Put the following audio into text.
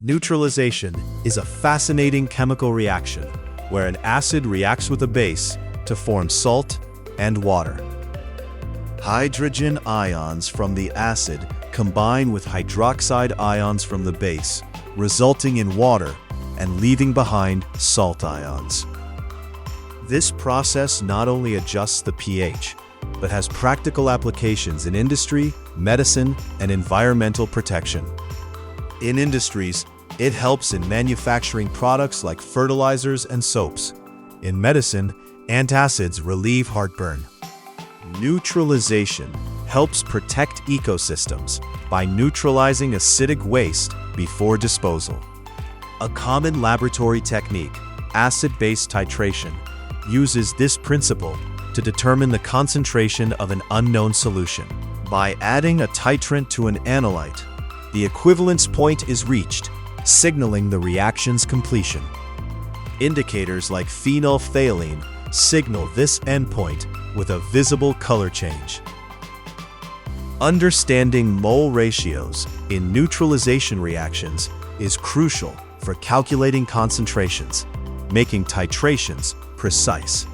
Neutralization is a fascinating chemical reaction where an acid reacts with a base to form salt and water. Hydrogen ions from the acid combine with hydroxide ions from the base, resulting in water and leaving behind salt ions. This process not only adjusts the pH, but has practical applications in industry, medicine, and environmental protection. In industries, it helps in manufacturing products like fertilizers and soaps. In medicine, antacids relieve heartburn. Neutralization helps protect ecosystems by neutralizing acidic waste before disposal. A common laboratory technique, acid-base titration, uses this principle to determine the concentration of an unknown solution. By adding a titrant to an analyte, the equivalence point is reached, signaling the reaction's completion. Indicators like phenolphthalein signal this endpoint with a visible color change. Understanding mole ratios in neutralization reactions is crucial for calculating concentrations, making titrations precise.